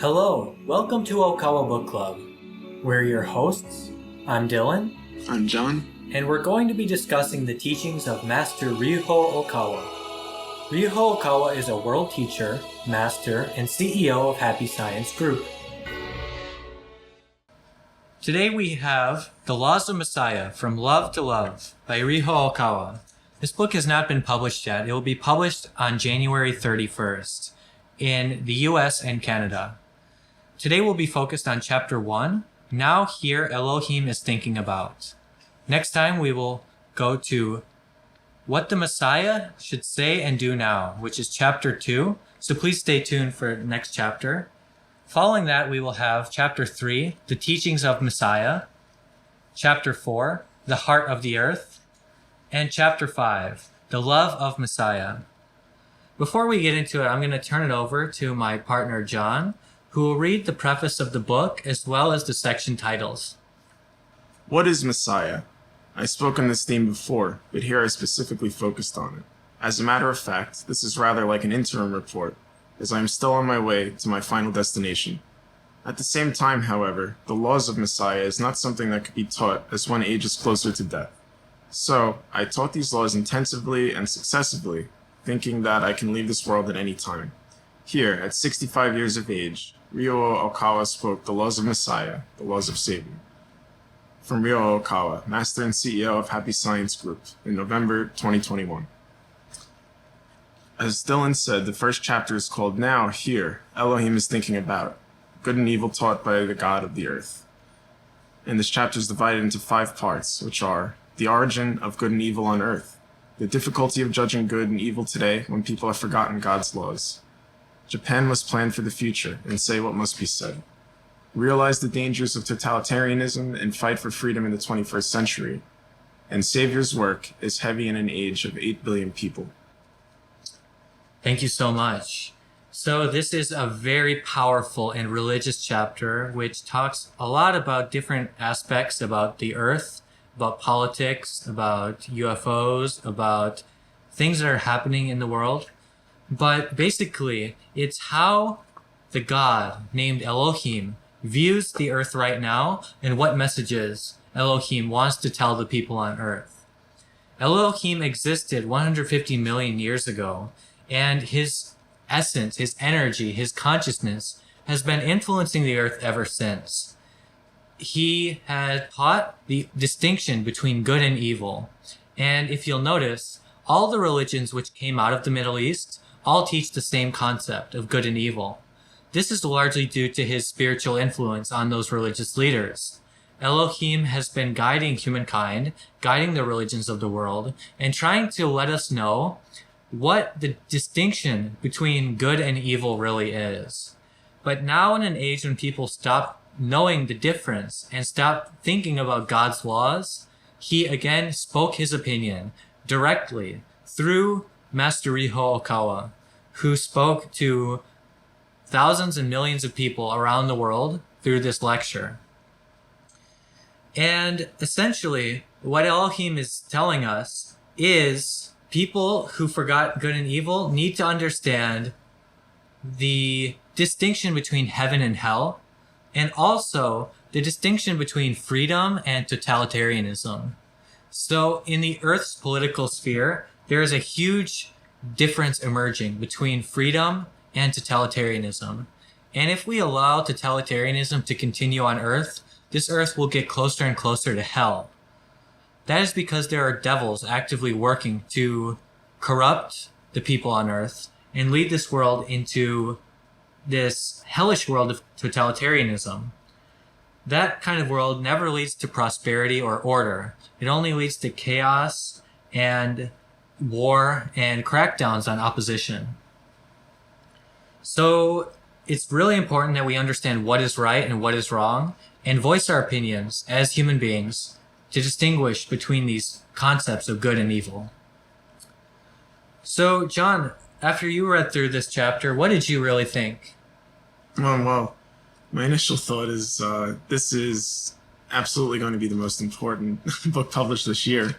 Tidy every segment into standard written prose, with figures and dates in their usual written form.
Hello, welcome to Okawa Book Club. We're your hosts. I'm Dylan. I'm John. And we're going to be discussing the teachings of Master Ryuho Okawa. Ryuho Okawa is a world teacher, master, and CEO of Happy Science Group. Today we have The Laws of Messiah, From Love to Love by Ryuho Okawa. This book has not been published yet. It will be published on January 31st in the US and Canada. Today we'll be focused on Chapter 1, Now Here Elohim is Thinking About. Next time we will go to What the Messiah Should Say and Do Now, which is Chapter 2, so please stay tuned for the next chapter. Following that, we will have Chapter 3, The Teachings of Messiah, Chapter 4, The Heart of the Earth, and Chapter 5, The Love of Messiah. Before we get into it, I'm going to turn it over to my partner, John, who will read the preface of the book as well as the section titles. What is Messiah? I spoke on this theme before, but here I specifically focused on it. As a matter of fact, this is rather like an interim report, as I am still on my way to my final destination. At the same time, however, the laws of Messiah is not something that could be taught as one ages closer to death. So, I taught these laws intensively and successively, thinking that I can leave this world at any time. Here, at 65 years of age, Ryuho Okawa spoke the laws of Messiah, the laws of Savior. From Ryuho Okawa, Master and CEO of Happy Science Group, in November 2021. As Dylan said, the first chapter is called Now Here Elohim is Thinking About, Good and Evil Taught by the God of the Earth. And this chapter is divided into 5 parts, which are the origin of good and evil on earth, the difficulty of judging good and evil today when people have forgotten God's laws. Japan must plan for the future and say what must be said. Realize the dangers of totalitarianism and fight for freedom in the 21st century. And Savior's work is heavy in an age of 8 billion people. Thank you so much. So this is a very powerful and religious chapter which talks a lot about different aspects about the earth, about politics, about UFOs, about things that are happening in the world. But basically, it's how the God named Elohim views the earth right now and what messages Elohim wants to tell the people on earth. Elohim existed 150 million years ago, and his essence, his energy, his consciousness has been influencing the earth ever since. He had taught the distinction between good and evil. And if you'll notice, all the religions which came out of the Middle East all teach the same concept of good and evil. This is largely due to his spiritual influence on those religious leaders. Elohim has been guiding humankind, guiding the religions of the world, and trying to let us know what the distinction between good and evil really is. But now in an age when people stop knowing the difference and stop thinking about God's laws, he again spoke his opinion directly through Master Ryuho Okawa, who spoke to thousands and millions of people around the world through this lecture. And essentially, what Elohim is telling us is people who forgot good and evil need to understand the distinction between heaven and hell, and also the distinction between freedom and totalitarianism. So in the Earth's political sphere, there is a huge difference emerging between freedom and totalitarianism. And if we allow totalitarianism to continue on Earth, this Earth will get closer and closer to hell. That is because there are devils actively working to corrupt the people on Earth and lead this world into this hellish world of totalitarianism. That kind of world never leads to prosperity or order. It only leads to chaos and war and crackdowns on opposition. So it's really important that we understand what is right and what is wrong and voice our opinions as human beings to distinguish between these concepts of good and evil. So, John, after you read through this chapter, what did you really think? Well, my initial thought is this is absolutely going to be the most important book published this year,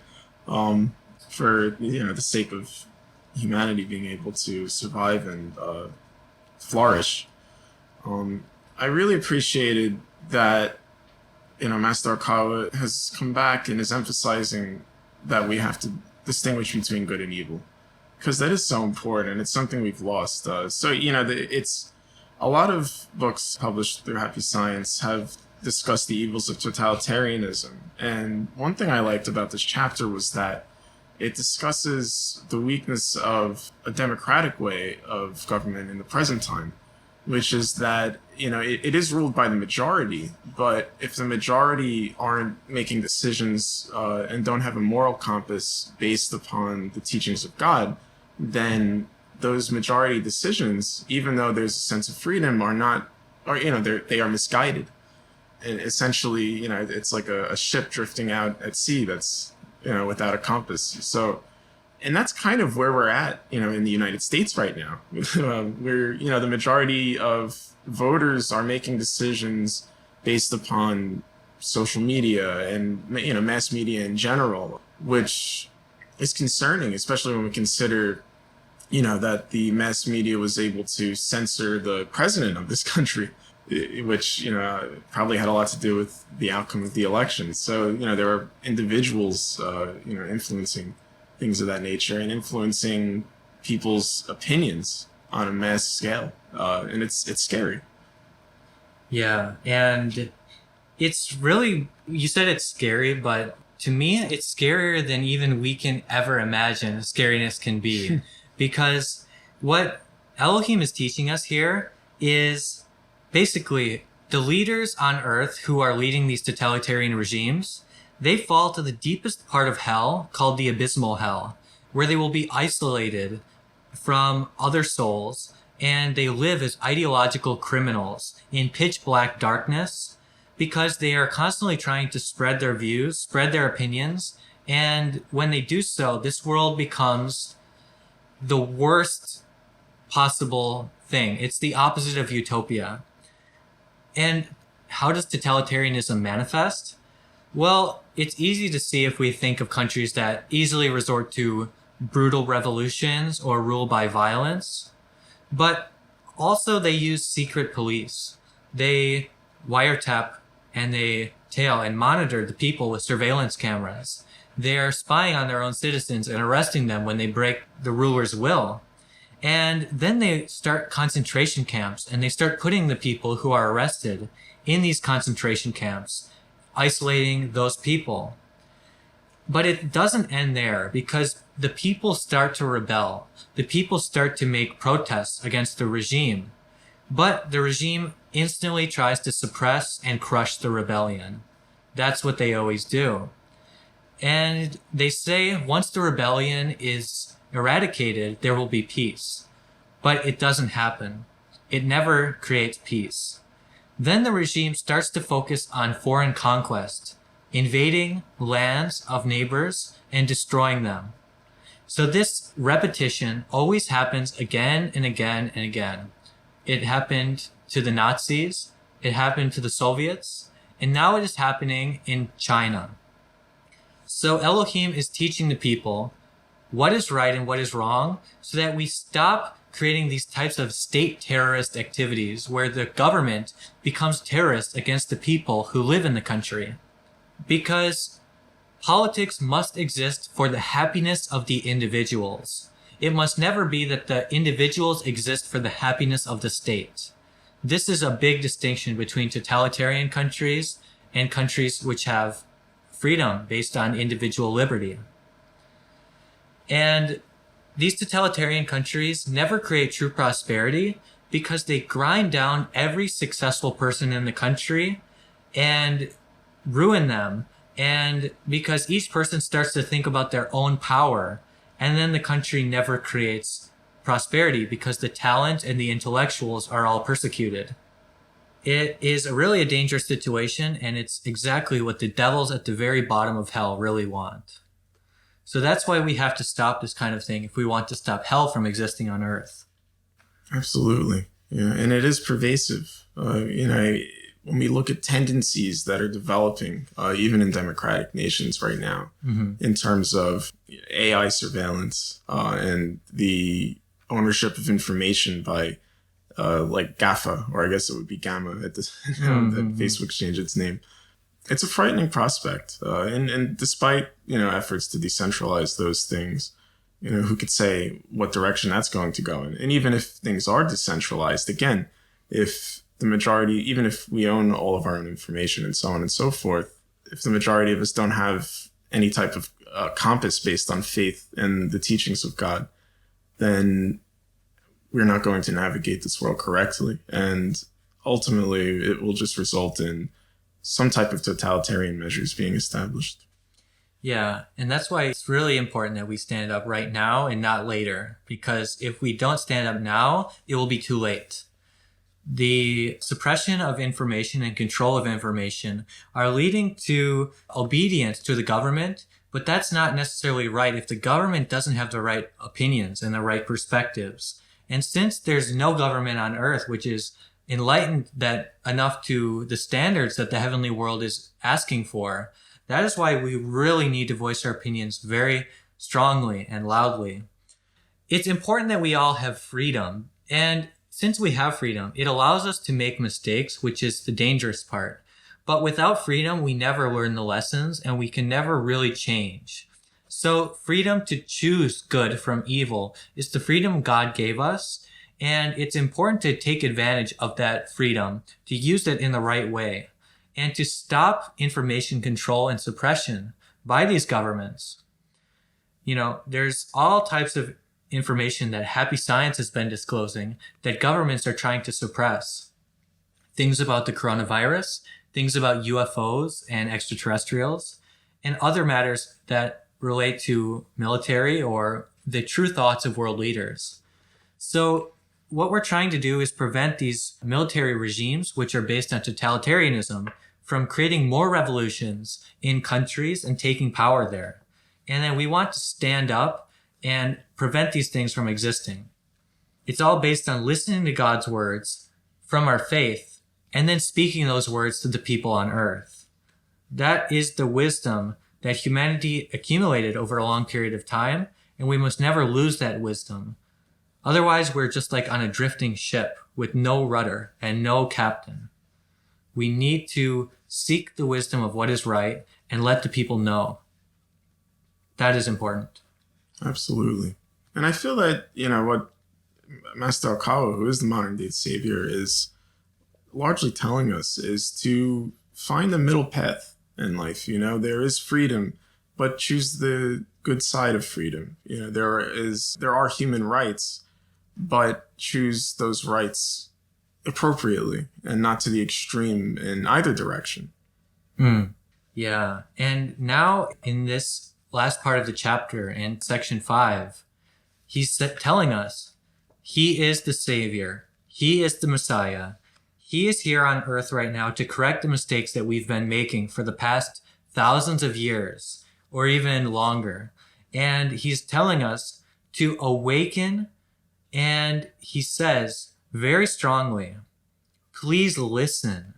for the sake of humanity being able to survive and flourish. I really appreciated that, Master Okawa has come back and is emphasizing that we have to distinguish between good and evil, because that is so important. It's something we've lost. It's a lot of books published through Happy Science have discussed the evils of totalitarianism. And one thing I liked about this chapter was that it discusses the weakness of a democratic way of government in the present time, which is that, it is ruled by the majority, but if the majority aren't making decisions and don't have a moral compass based upon the teachings of God, then those majority decisions, even though there's a sense of freedom, they are misguided. And essentially, it's like a ship drifting out at sea that's, without a compass. So, and that's kind of where we're at, in the United States right now, where, the majority of voters are making decisions based upon social media and, mass media in general, which is concerning, especially when we consider, that the mass media was able to censor the president of this country, which, probably had a lot to do with the outcome of the election. So, there are individuals, influencing things of that nature and influencing people's opinions on a mass scale. And it's scary. Yeah, and it's really, you said it's scary, but to me, it's scarier than even we can ever imagine scariness can be. Because what Elohim is teaching us here is basically the leaders on earth who are leading these totalitarian regimes, they fall to the deepest part of hell called the abysmal hell, where they will be isolated from other souls and they live as ideological criminals in pitch black darkness because they are constantly trying to spread their views, spread their opinions. And when they do so, this world becomes the worst possible thing. It's the opposite of utopia. And how does totalitarianism manifest? Well, it's easy to see if we think of countries that easily resort to brutal revolutions or rule by violence. But also they use secret police. They wiretap and they tail and monitor the people with surveillance cameras. They are spying on their own citizens and arresting them when they break the ruler's will. And then they start concentration camps and they start putting the people who are arrested in these concentration camps, isolating those people. But it doesn't end there because the people start to rebel. The people start to make protests against the regime. But the regime instantly tries to suppress and crush the rebellion. That's what they always do. And they say once the rebellion is eradicated, there will be peace. But it doesn't happen. It never creates peace. Then the regime starts to focus on foreign conquest, invading lands of neighbors and destroying them. So this repetition always happens again and again and again. It happened to the Nazis, it happened to the Soviets, and now it is happening in China. So Elohim is teaching the people what is right and what is wrong so that we stop creating these types of state terrorist activities where the government becomes terrorist against the people who live in the country. Because politics must exist for the happiness of the individuals. It must never be that the individuals exist for the happiness of the state. This is a big distinction between totalitarian countries and countries which have freedom based on individual liberty. And these totalitarian countries never create true prosperity because they grind down every successful person in the country and ruin them. And because each person starts to think about their own power, and then the country never creates prosperity because the talent and the intellectuals are all persecuted. It is really a dangerous situation, and it's exactly what the devils at the very bottom of hell really want. So that's why we have to stop this kind of thing if we want to stop hell from existing on Earth. Absolutely. Yeah, and it is pervasive. When we look at tendencies that are developing, even in democratic nations right now, in terms of AI surveillance and the ownership of information by like GAFA, or I guess it would be Gamma at this that Facebook changed its name. It's a frightening prospect, and despite efforts to decentralize those things, who could say what direction that's going to go in? And even if things are decentralized, again, if the majority, even if we own all of our own information and so on and so forth, if the majority of us don't have any type of compass based on faith and the teachings of God, then we're not going to navigate this world correctly. And ultimately, it will just result in some type of totalitarian measures being established. Yeah, and that's why it's really important that we stand up right now and not later, because if we don't stand up now, it will be too late. The suppression of information and control of information are leading to obedience to the government, but that's not necessarily right if the government doesn't have the right opinions and the right perspectives. And since there's no government on earth which is enlightened that enough to the standards that the heavenly world is asking for, that is why we really need to voice our opinions very strongly and loudly. It's important that we all have freedom. And since we have freedom, it allows us to make mistakes, which is the dangerous part. But without freedom, we never learn the lessons and we can never really change. So freedom to choose good from evil is the freedom God gave us. And it's important to take advantage of that freedom, to use it in the right way, and to stop information control and suppression by these governments. There's all types of information that Happy Science has been disclosing that governments are trying to suppress. Things about the coronavirus, things about UFOs and extraterrestrials, and other matters that relate to military or the true thoughts of world leaders. So what we're trying to do is prevent these military regimes, which are based on totalitarianism, from creating more revolutions in countries and taking power there. And then we want to stand up and prevent these things from existing. It's all based on listening to God's words from our faith and then speaking those words to the people on earth. That is the wisdom that humanity accumulated over a long period of time, and we must never lose that wisdom. Otherwise, we're just like on a drifting ship with no rudder and no captain. We need to seek the wisdom of what is right and let the people know. That is important. Absolutely. And I feel that, what Master Okawa, who is the modern day savior, is largely telling us is to find a middle path in life. There is freedom, but choose the good side of freedom. There are human rights, but choose those rights appropriately and not to the extreme in either direction. Yeah. And now in this last part of the chapter in section 5, he's telling us he is the Savior. He is the Messiah. He is here on earth right now to correct the mistakes that we've been making for the past thousands of years or even longer. And he's telling us to awaken. And he says very strongly, please listen.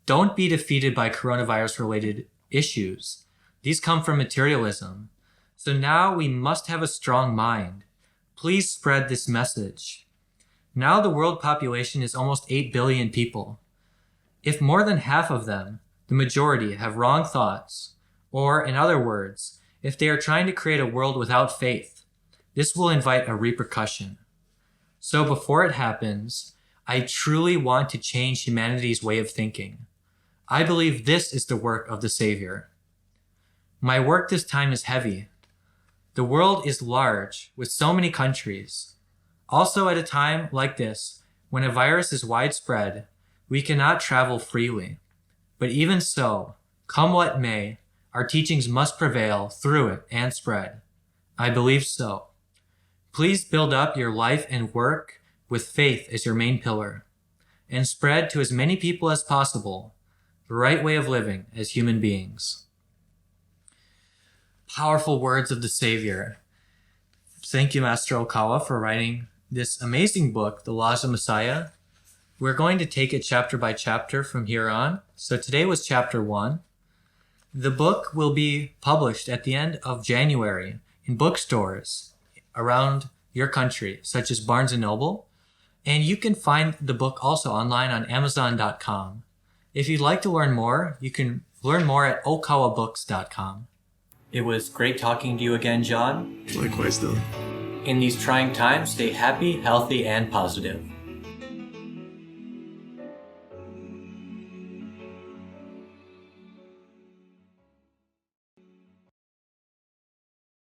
Don't be defeated by coronavirus-related issues. These come from materialism. So now we must have a strong mind. Please spread this message. Now the world population is almost 8 billion people. If more than half of them, the majority, have wrong thoughts, or in other words, if they are trying to create a world without faith, this will invite a repercussion. So before it happens, I truly want to change humanity's way of thinking. I believe this is the work of the Savior. My work this time is heavy. The world is large, with so many countries. Also at a time like this, when a virus is widespread, we cannot travel freely. But even so, come what may, our teachings must prevail through it and spread. I believe so. Please build up your life and work with faith as your main pillar, and spread to as many people as possible the right way of living as human beings. Powerful words of the Savior. Thank you, Master Okawa, for writing this amazing book, The Laws of Messiah. We're going to take it chapter by chapter from here on. So today was chapter 1. The book will be published at the end of January in bookstores around your country, such as Barnes & Noble. And you can find the book also online on Amazon.com. If you'd like to learn more, you can learn more at okawabooks.com. It was great talking to you again, John. Likewise, Dylan. In these trying times, stay happy, healthy, and positive.